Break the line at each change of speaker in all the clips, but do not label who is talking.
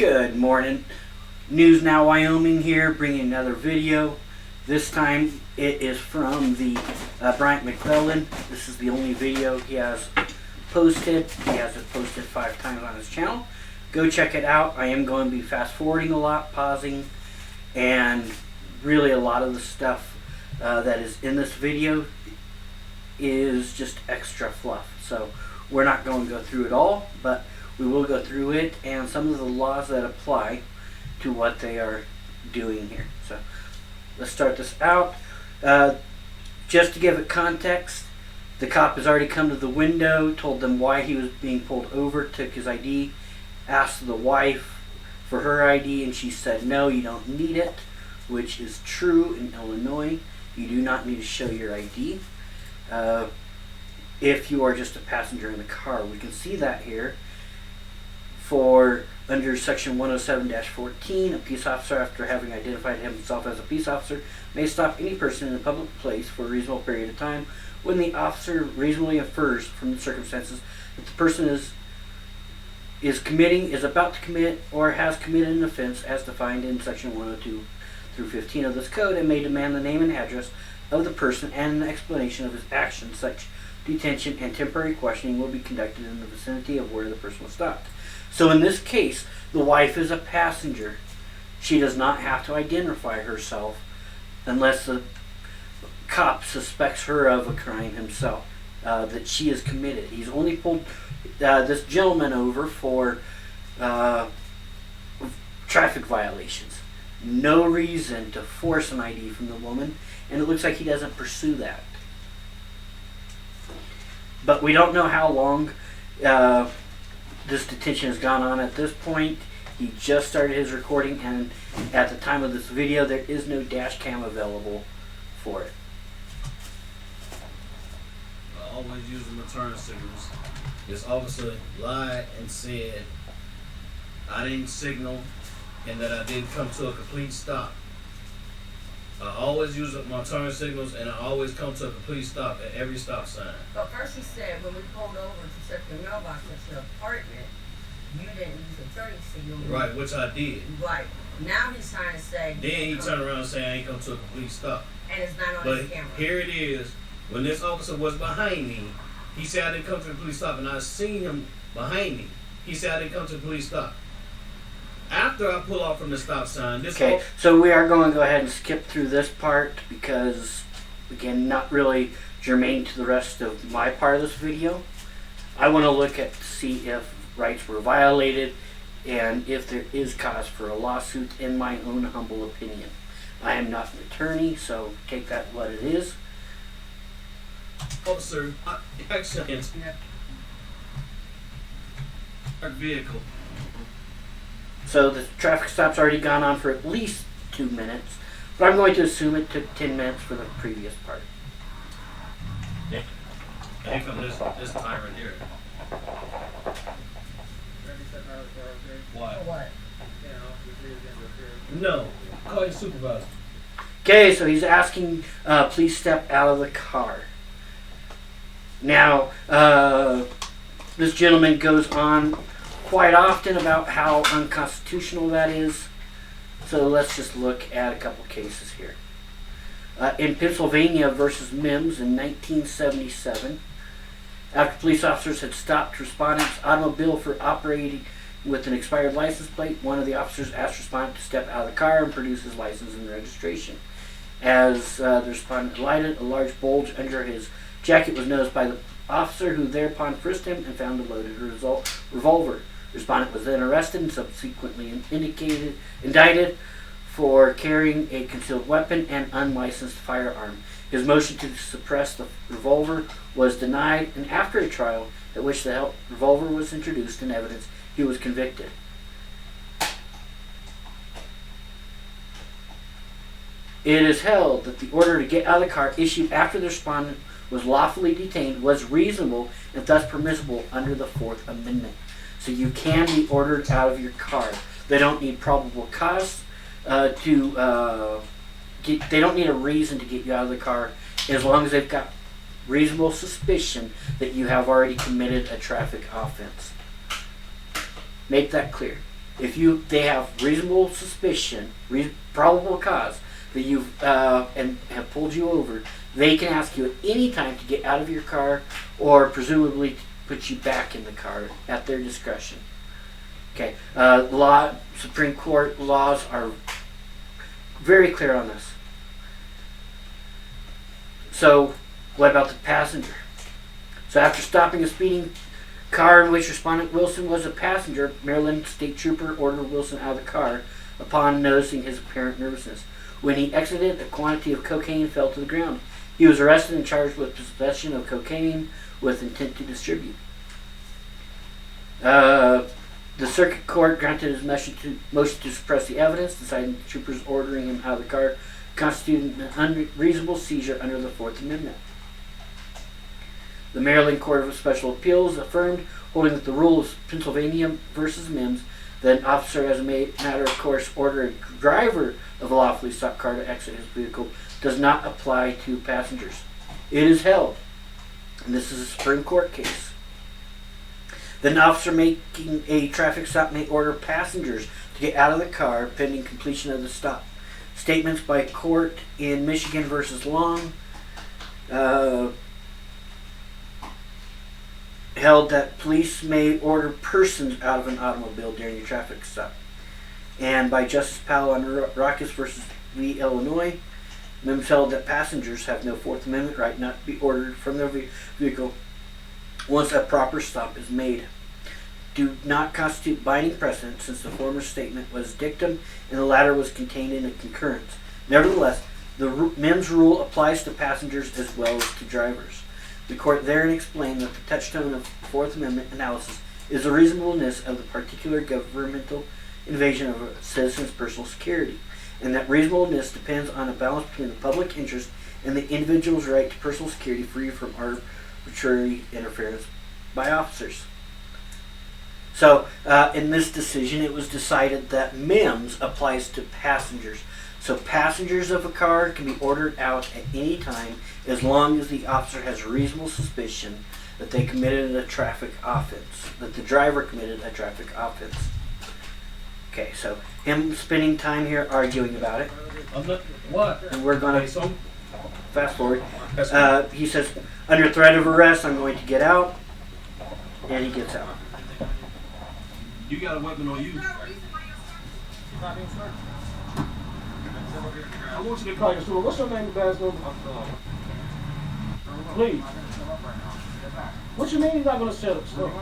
Good morning. News Now Wyoming here, bringing another video. This time it is from the Bryant McClellan. This is the only video he has posted. He has it posted 5 times on his channel. Go check it out. I am going to be fast forwarding a lot, pausing, and really a lot of the stuff that is in this video is just extra fluff. So we're not going to go through it all, but we will go through it and some of the laws that apply to what they are doing here. So let's start this out. Just to give it context, the cop has already come to the window, told them why he was being pulled over, took his ID, asked the wife for her ID, and she said, no, you don't need it, which is true in Illinois. You do not need to show your ID if you are just a passenger in the car. We can see that here. For under section 107-14, a peace officer, after having identified himself as a peace officer, may stop any person in a public place for a reasonable period of time when the officer reasonably infers from the circumstances that the person is about to commit or has committed an offense as defined in section 102 through 15 of this code, and may demand the name and address of the person and an explanation of his actions. Such detention and temporary questioning will be conducted in the vicinity of where the person was stopped. So in this case, the wife is a passenger. She does not have to identify herself unless the cop suspects her of a crime himself that she has committed. He's only pulled this gentleman over for traffic violations. No reason to force an ID from the woman, and it looks like he doesn't pursue that. But we don't know how long this detention has gone on at this point. He just started his recording, and at the time of this video there is no dash cam available for it.
I always use the return signals. This officer lied and said I didn't signal and that I didn't come to a complete stop. I always use my turn signals, and I always come to a complete stop at every stop sign.
But first he said when we pulled over to check the mailbox at your apartment, you didn't use the turning signal.
Right, which I did.
Right. Now he's trying to say...
Then he turned around and said I ain't come to a complete stop.
And it's not on
But
his camera.
here it is. When this officer was behind me, he said I didn't come to a complete stop, and I seen him behind me. He said I didn't come to a complete stop. After I pull off from the stop sign,
Okay, so we are going to go ahead and skip through this part because, again, not really germane to the rest of my part of this video. I want to look at to see if rights were violated and if there is cause for a lawsuit, in my own humble opinion. I am not an attorney, so take that what it is.
officer actually in our vehicle.
So the traffic stop's already gone on for at least 2 minutes, but I'm going to assume it took 10 minutes for the previous part.
Yeah. Here comes this tyrant here. Why?
For what?
No. Call your supervisor.
Okay, so he's asking, please step out of the car. Now, this gentleman goes on quite often about how unconstitutional that is. So let's just look at a couple cases here. In Pennsylvania versus Mims in 1977, after police officers had stopped respondent's automobile for operating with an expired license plate, one of the officers asked respondent to step out of the car and produce his license and registration. As the respondent alighted, a large bulge under his jacket was noticed by the officer, who thereupon frisked him and found a loaded revolver. The respondent was then arrested and subsequently indicted for carrying a concealed weapon and unlicensed firearm. His motion to suppress the revolver was denied, and after a trial at which the revolver was introduced in evidence, he was convicted. It is held that the order to get out of the car issued after the respondent was lawfully detained was reasonable and thus permissible under the 4th Amendment. So you can be ordered out of your car. They don't need probable cause they don't need a reason to get you out of the car, as long as they've got reasonable suspicion that you have already committed a traffic offense. Make that clear. if they have reasonable suspicion, probable cause that you've and have pulled you over, they can ask you at any time to get out of your car, or presumably put you back in the car at their discretion. Okay, Supreme Court laws are very clear on this. So, what about the passenger? So after stopping a speeding car in which respondent Wilson was a passenger, Maryland State Trooper ordered Wilson out of the car upon noticing his apparent nervousness. When he exited, a quantity of cocaine fell to the ground. He was arrested and charged with possession of cocaine with intent to distribute. The circuit court granted his motion to suppress the evidence, deciding the troopers ordering him out of the car constituted an unreasonable seizure under the Fourth Amendment. The Maryland Court of Special Appeals affirmed, holding that the rule of Pennsylvania versus Mims, that an officer, as a matter of course, order a driver of a lawfully stopped car to exit his vehicle, does not apply to passengers. It is held, and this is a Supreme Court case, that an officer making a traffic stop may order passengers to get out of the car pending completion of the stop. Statements by court in Michigan versus Long held that police may order persons out of an automobile during a traffic stop. And by Justice Powell on Rackus versus v. Illinois, Mims held that passengers have no Fourth Amendment right not to be ordered from their vehicle once a proper stop is made. Do not constitute binding precedent, since the former statement was dictum and the latter was contained in a concurrence. Nevertheless, the Mims rule applies to passengers as well as to drivers. The court therein explained that the touchstone of Fourth Amendment analysis is the reasonableness of the particular governmental invasion of a citizen's personal security, and that reasonableness depends on a balance between the public interest and the individual's right to personal security free from arbitrary interference by officers. So, in this decision, it was decided that Mims applies to passengers. So passengers of a car can be ordered out at any time as long as the officer has reasonable suspicion that they committed a traffic offense, that the driver committed a traffic offense. Okay, so him spending time here arguing about it.
What?
And we're going to fast forward. He says, under threat of arrest, I'm going to get out. And he gets out.
You got a weapon on you.
I want you to call your store. What's your name, Ambassador? Please. What you mean he's not going to set up store?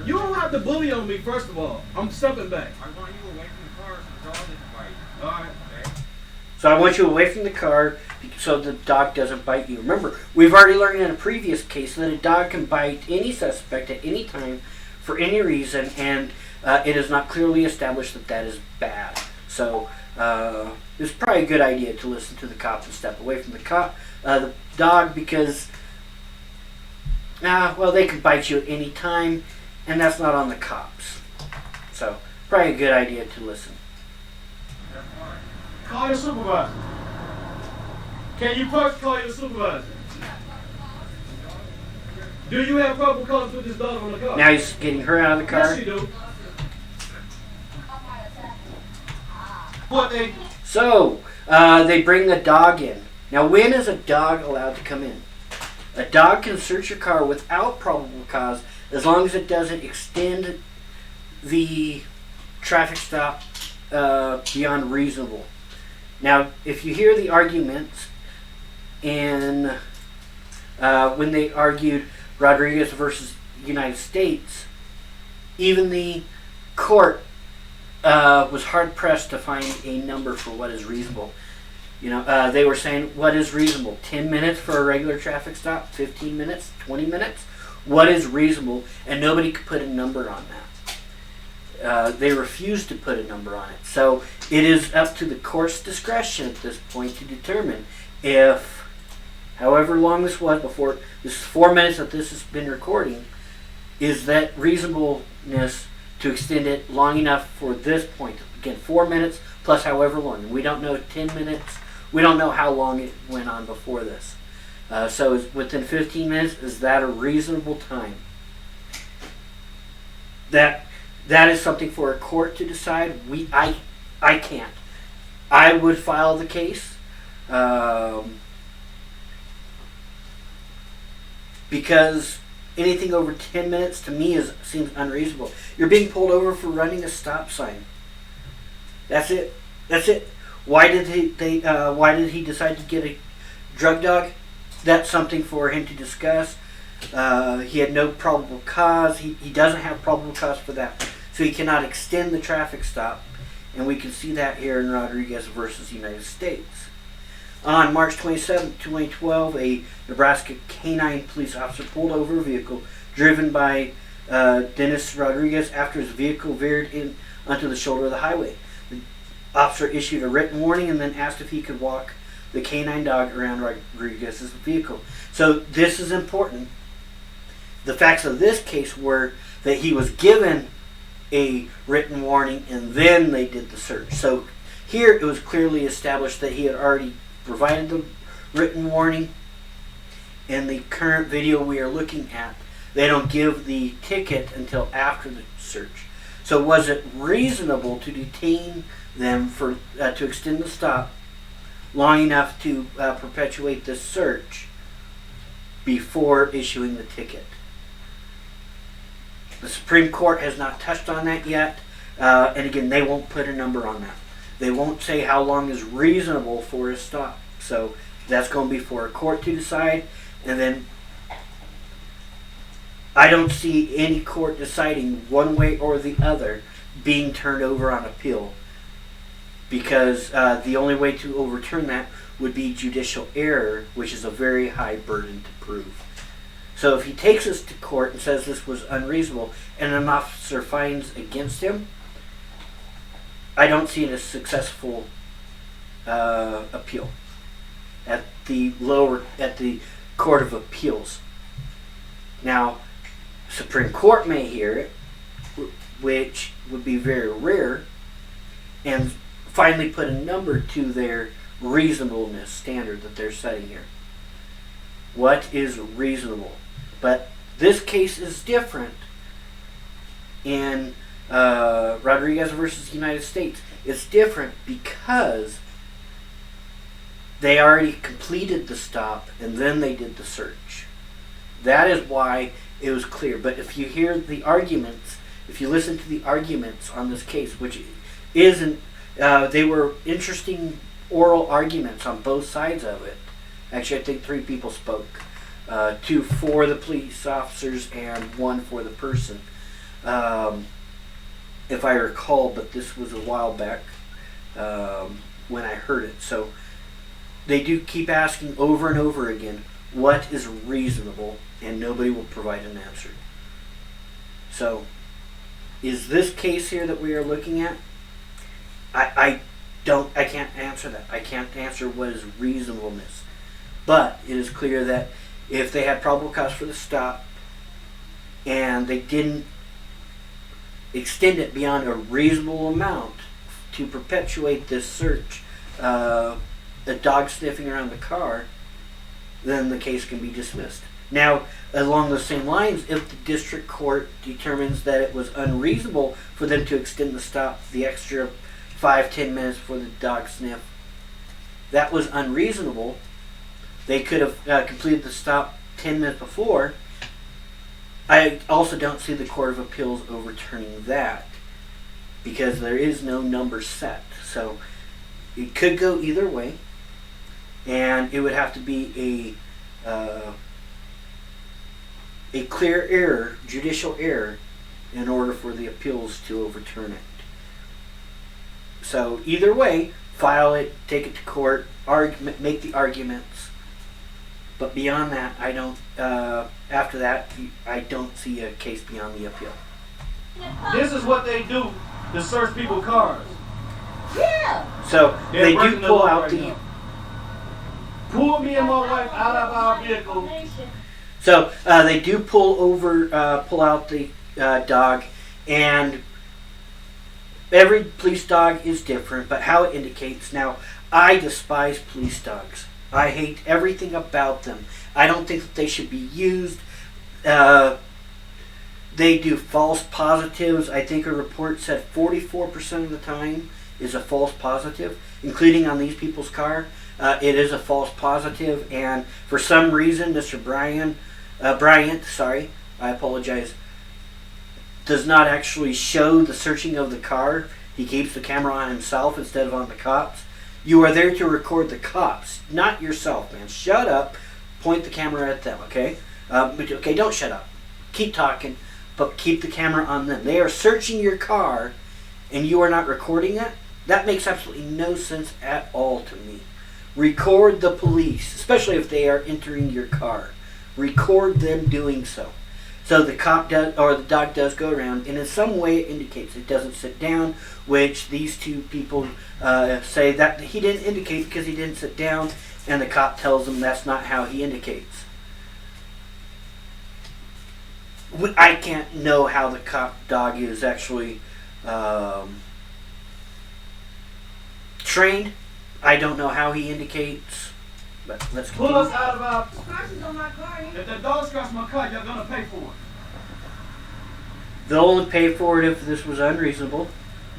You don't have to bully on me, first of all. I'm stepping back.
I want you away from the car so the dog doesn't bite.
All right.
Okay?
So I want you away from the car so the dog doesn't bite you. Remember, we've already learned in a previous case that a dog can bite any suspect at any time for any reason, and it is not clearly established that that is bad. So it's probably a good idea to listen to the cop and step away from the dog, because well, they can bite you at any time, and that's not on the cops. So probably a good idea to listen.
Call your supervisor. Can you first call your supervisor? Do you have probable cause to put this dog on the car?
Now he's getting her out of the car.
Yes, you do. What they?
So, they bring the dog in. Now, when is a dog allowed to come in? A dog can search your car without probable cause as long as it doesn't extend the traffic stop beyond reasonable. Now, if you hear the arguments in when they argued Rodriguez versus United States, even the court was hard pressed to find a number for what is reasonable. You know, they were saying, what is reasonable? 10 minutes for a regular traffic stop? 15 minutes? 20 minutes? What is reasonable? And nobody could put a number on that. They refused to put a number on it. So it is up to the court's discretion at this point to determine if, however long this was before, this is 4 minutes that this has been recording, is that reasonableness to extend it long enough for this point. Again, 4 minutes plus however long. We don't know 10 minutes. We don't know how long it went on before this. So within 15 minutes, is that a reasonable time? that is something for a court to decide. I can't. I would file the case because anything over 10 minutes to me seems unreasonable. You're being pulled over for running a stop sign. That's it. That's it. Why did he decide to get a drug dog? That's something for him to discuss. He had no probable cause. He doesn't have probable cause for that. So he cannot extend the traffic stop. And we can see that here in Rodriguez versus United States. On March 27, 2012, a Nebraska canine police officer pulled over a vehicle driven by Dennis Rodriguez after his vehicle veered in onto the shoulder of the highway. The officer issued a written warning and then asked if he could walk the canine dog around Rodriguez's vehicle. So this is important. The facts of this case were that he was given a written warning and then they did the search. So here it was clearly established that he had already provided the written warning. In the current video we are looking at, they don't give the ticket until after the search. So was it reasonable to detain them for to extend the stop long enough to perpetuate this search before issuing the ticket? The Supreme Court has not touched on that yet, and again, they won't put a number on that. They won't say how long is reasonable for a stop. So that's going to be for a court to decide, and then I don't see any court deciding one way or the other being turned over on appeal, because the only way to overturn that would be judicial error, which is a very high burden to prove. So if he takes us to court and says this was unreasonable and an officer finds against him, I don't see it as successful appeal at the Court of Appeals. Now, Supreme Court may hear it, which would be very rare, and finally put a number to their reasonableness standard that they're setting here. What is reasonable? But this case is different in Rodriguez versus United States. It's different because they already completed the stop and then they did the search. That is why it was clear. But if you hear the arguments, if you listen to the arguments on this case, which isn't, they were interesting oral arguments on both sides of it. Actually, I think 3 people spoke. 2 for the police officers and 1 for the person. If I recall, but this was a while back when I heard it. So they do keep asking over and over again, what is reasonable? And nobody will provide an answer. So is this case here that we are looking at? I can't answer that. I can't answer what is reasonableness. But it is clear that if they had probable cause for the stop and they didn't extend it beyond a reasonable amount to perpetuate this search, the dog sniffing around the car, then the case can be dismissed. Now, along the same lines, if the district court determines that it was unreasonable for them to extend the stop the extra 5-10 minutes for the dog sniff, that was unreasonable. They could have completed the stop 10 minutes before. I also don't see the Court of Appeals overturning that because there is no number set. So it could go either way, and it would have to be a clear error, judicial error, in order for the appeals to overturn it. So either way, file it, take it to court, make the arguments. But beyond that, I don't. After that, I don't see a case beyond the appeal.
This is what they do to search people's cars.
Yeah.
So
They're
they
breaking
do
the
pull
law
out
right
the.
now. Pull me and my wife out of our vehicle.
So they do pull out the dog, and every police dog is different. But how it indicates now, I despise police dogs. I hate everything about them. I don't think that they should be used. they do false positives. I think a report said 44% of the time is a false positive, including on these people's car. It is a false positive, and for some reason, Mr. Bryant, sorry, I apologize, does not actually show the searching of the car. He keeps the camera on himself instead of on the cops. You are there to record the cops, not yourself, man. Shut up. Point the camera at them, okay? Okay, don't shut up. Keep talking, but keep the camera on them. They are searching your car, and you are not recording it? That makes absolutely no sense at all to me. Record the police, especially if they are entering your car. Record them doing so. So the cop does, or the dog does go around, and in some way it indicates it doesn't sit down, which these two people say that he didn't indicate because he didn't sit down, and the cop tells them that's not how he indicates. I can't know how the cop dog is actually trained. I don't know how he indicates, but let's
Pull
continue.
us out of our...
Scratches on my car.
If that dog scratches my car, you're gonna pay for it.
They'll only pay for it if this was unreasonable.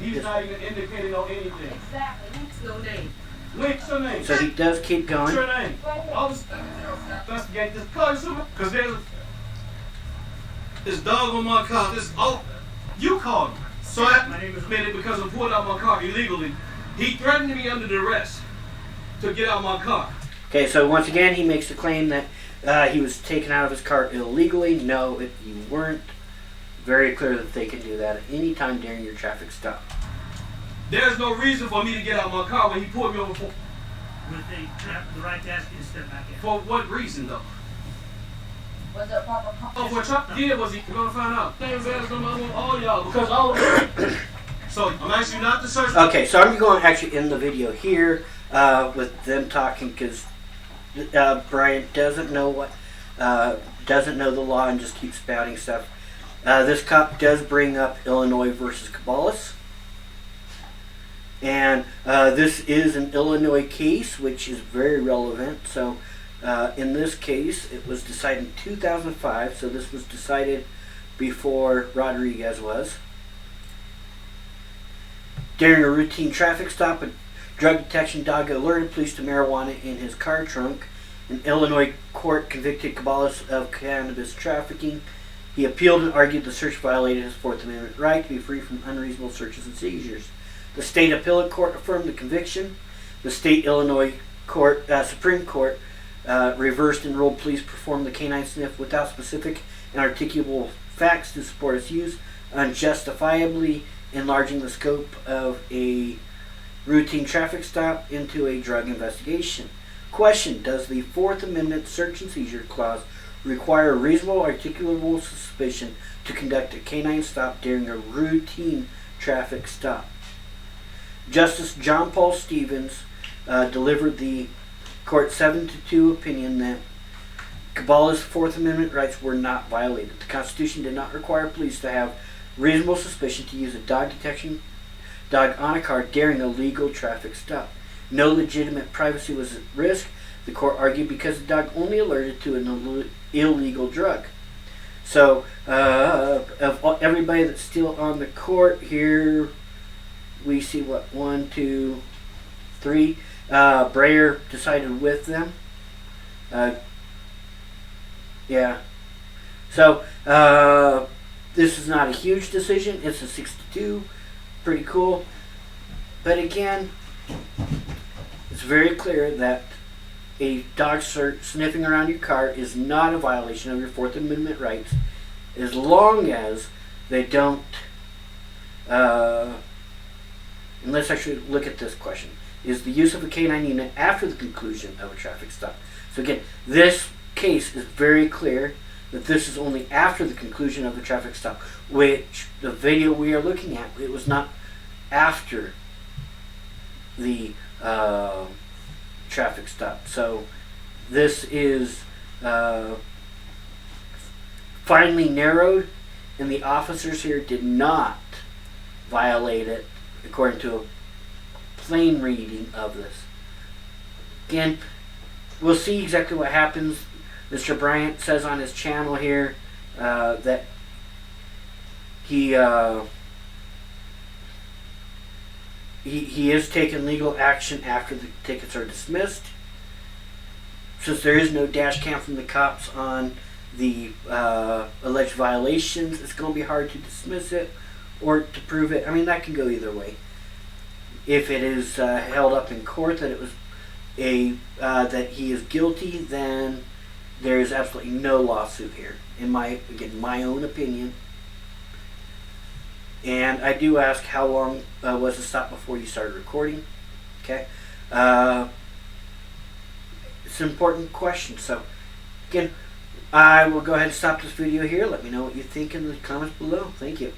He's not even indicating on anything.
Exactly. What's your name?
What's your name?
So he does keep
What's
going.
your name? I'll just investigate this car. Because there's this dog on my car. You called me. So I admitted because I pulled out my car illegally. He threatened me under duress to get out my car.
Okay, so once again, he makes the claim that he was taken out of his car illegally. No, you weren't. Very clear that they can do that at any time during your traffic stop.
There's no reason for me to get out my car when he pulled me over for.
With the right to ask you to step back in.
For what reason, though?
Was it a proper
Oh, what Trump did was he gonna find out. Things asked them all y'all because I was. So I'm asking you not to search.
Okay, so I'm going to actually end the video here with them talking because Brian doesn't know doesn't know the law and just keeps spouting stuff. This cop does bring up Illinois versus Cabalis. And this is an Illinois case, which is very relevant. So in this case, it was decided in 2005. So this was decided before Rodriguez was. During a routine traffic stop, a drug detection dog alerted police to marijuana in his car trunk. An Illinois court convicted Cabalis of cannabis trafficking. He appealed and argued the search violated his Fourth Amendment right to be free from unreasonable searches and seizures. The state appellate court affirmed the conviction. The state Illinois Supreme Court reversed and ruled police perform the canine sniff without specific and articulable facts to support its use, unjustifiably enlarging the scope of a routine traffic stop into a drug investigation. Question: does the Fourth Amendment search and seizure clause require reasonable articulable suspicion to conduct a canine stop during a routine traffic stop? Justice John Paul Stevens delivered the court 7-2 opinion that Cabalis' Fourth Amendment rights were not violated. The Constitution did not require police to have reasonable suspicion to use a dog detection dog on a car during a legal traffic stop. No legitimate privacy was at risk, the court argued, because the dog only alerted to an illegal drug. So, of everybody that's still on the court here, we see what, 1, 2, 3. Breyer decided with them. Yeah. So, this is not a huge decision. It's a 6-2. Pretty cool. But again, it's very clear that a dog sniffing around your car is not a violation of your Fourth Amendment rights as long as they don't, and let's actually look at this question. Is the use of a canine unit after the conclusion of a traffic stop? So again, this case is very clear that this is only after the conclusion of the traffic stop, which the video we are looking at, it was not after the traffic stop. So this is finely narrowed, and the officers here did not violate it according to a plain reading of this. Again, we'll see exactly what happens. Mr. Bryant says on his channel here that he is taking legal action after the tickets are dismissed. Since there is no dash cam from the cops on the alleged violations, it's going to be hard to dismiss it or to prove it. I mean, that can go either way. If it is held up in court that it was that he is guilty, then there is absolutely no lawsuit here, in my own opinion. And I do ask, how long was the stop before you started recording? Okay. It's an important question. So, again, I will go ahead and stop this video here. Let me know what you think in the comments below. Thank you.